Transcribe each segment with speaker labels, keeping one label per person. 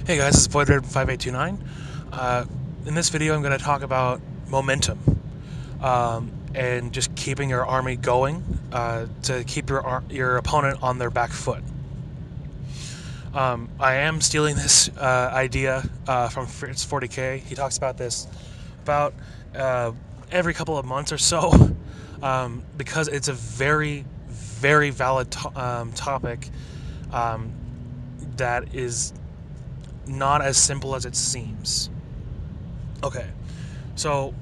Speaker 1: Hey guys, this is VoidRed5829. In this video, I'm going to talk about momentum and just keeping your army going to keep your opponent on their back foot. I am stealing this idea from Fritz40K. He talks about this about every couple of months or so because it's a very, very valid topic that is not as simple as it seems. Okay, so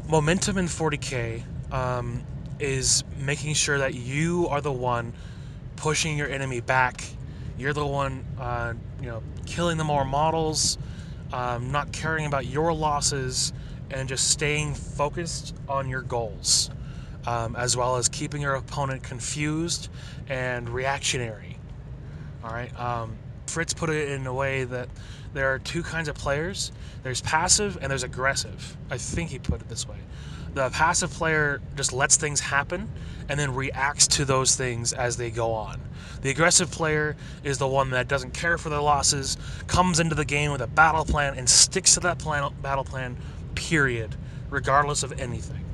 Speaker 1: momentum in 40K is making sure that you are the one pushing your enemy back. You're the one, killing the more models, not caring about your losses, and just staying focused on your goals, as well as keeping your opponent confused and reactionary. All right. Fritz put it in a way that there are two kinds of players. There's passive and there's aggressive. I think he put it this way. The passive player just lets things happen and then reacts to those things as they go on. The aggressive player is the one that doesn't care for their losses, comes into the game with a battle plan, and sticks to that battle plan, period, regardless of anything.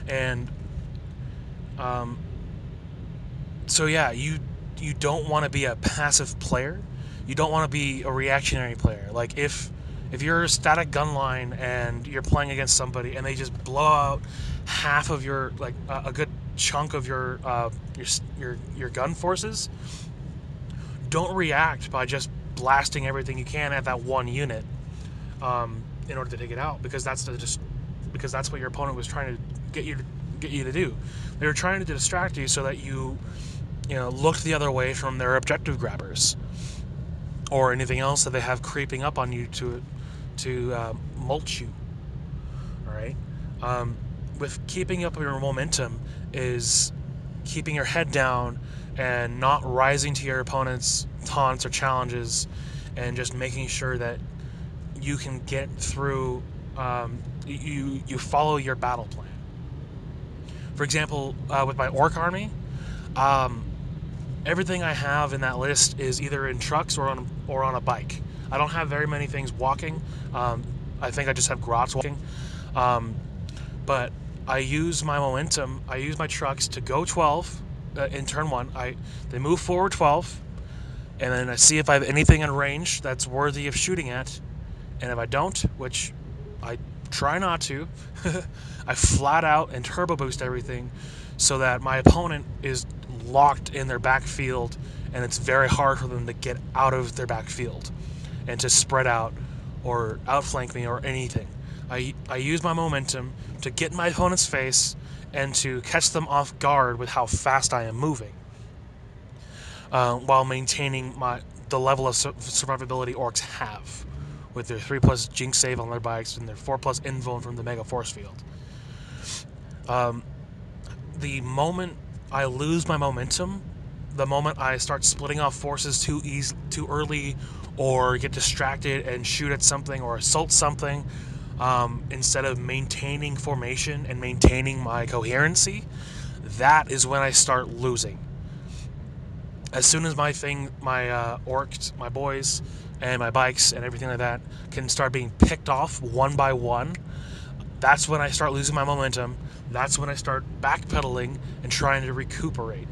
Speaker 1: And so yeah, you don't want to be a passive player. You don't want to be a reactionary player. Like if you're a static gun line and you're playing against somebody and they just blow out half of your a good chunk of your gun forces, don't react by just blasting everything you can at that one unit in order to take it out, because that's what your opponent was trying to get you to do. They were trying to distract you so that you looked the other way from their objective grabbers or anything else that they have creeping up on you to mulch you. All right. With keeping up your momentum is keeping your head down and not rising to your opponent's taunts or challenges, and just making sure that you can get through. You follow your battle plan. For example, with my orc army. Everything I have in that list is either in trucks or on a bike. I don't have very many things walking. I think I just have grots walking. But I use my momentum. I use my trucks to go 12 in turn 1. They move forward 12, and then I see if I have anything in range that's worthy of shooting at. And if I don't, which I try not to, I flat out and turbo boost everything so that my opponent is locked in their backfield, and it's very hard for them to get out of their backfield and to spread out or outflank me or anything. I use my momentum to get in my opponent's face and to catch them off guard with how fast I am moving, while maintaining the level of survivability orcs have with their 3+ Jinx save on their bikes and their 4+ invuln from the Mega Force Field. The moment I lose my momentum, the moment I start splitting off forces too early, or get distracted and shoot at something or assault something, instead of maintaining formation and maintaining my coherency, that is when I start losing. As soon as my orcs, my boys, and my bikes and everything like that can start being picked off one by one, that's when I start losing my momentum. That's when I start backpedaling and trying to recuperate.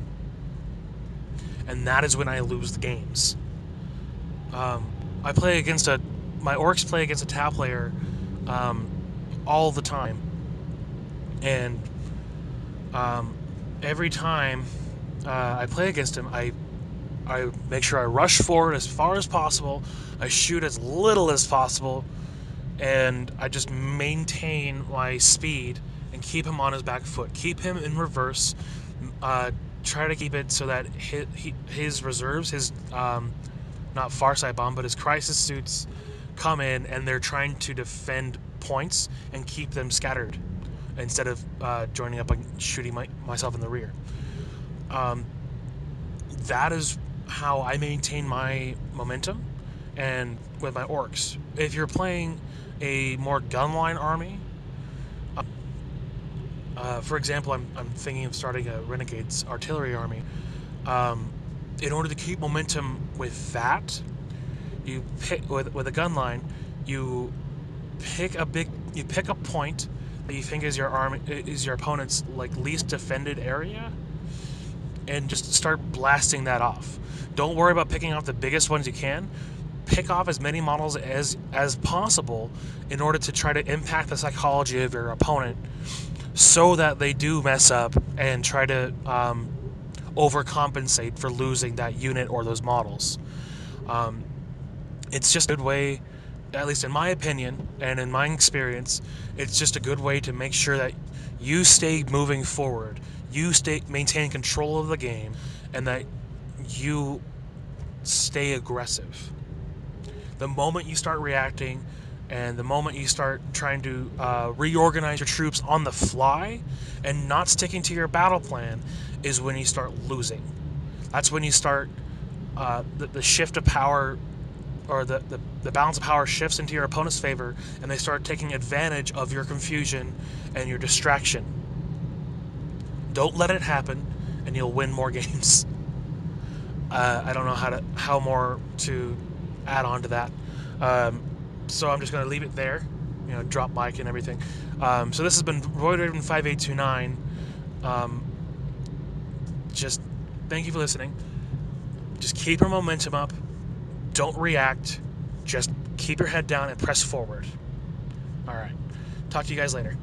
Speaker 1: And that is when I lose the games. My orcs play against a Tau player all the time. And every time I play against him, I make sure I rush forward as far as possible. I shoot as little as possible. And I just maintain my speed and keep him on his back foot. Keep him in reverse. Try to keep it so that his reserves, his not Farsight Bomb, but his Crisis Suits come in, and they're trying to defend points and keep them scattered instead of joining up and shooting myself in the rear. That is how I maintain my momentum. And with my orcs, if you're playing a more gunline army, for example, I'm thinking of starting a Renegade's artillery army. In order to keep momentum with that, You pick with a gun line, you pick a point that you think is your opponent's like least defended area, and just start blasting that off. Don't worry about picking off the biggest ones you can. Pick off as many models as possible in order to try to impact the psychology of your opponent, so that they do mess up and try to overcompensate for losing that unit or those models. It's just a good way, at least in my opinion and in my experience, it's just a good way to make sure that you stay moving forward, you maintain control of the game, and that you stay aggressive. The moment you start reacting, and the moment you start trying to reorganize your troops on the fly and not sticking to your battle plan, is when you start losing. That's when you start the shift of power, or the balance of power shifts into your opponent's favor, and they start taking advantage of your confusion and your distraction. Don't let it happen, and you'll win more games. I don't know how more to add on to that. So I'm just going to leave it there, drop mic and everything. So this has been Roydraven 5829. Just thank you for listening. Just keep your momentum up. Don't react. Just keep your head down and press forward. All right. Talk to you guys later.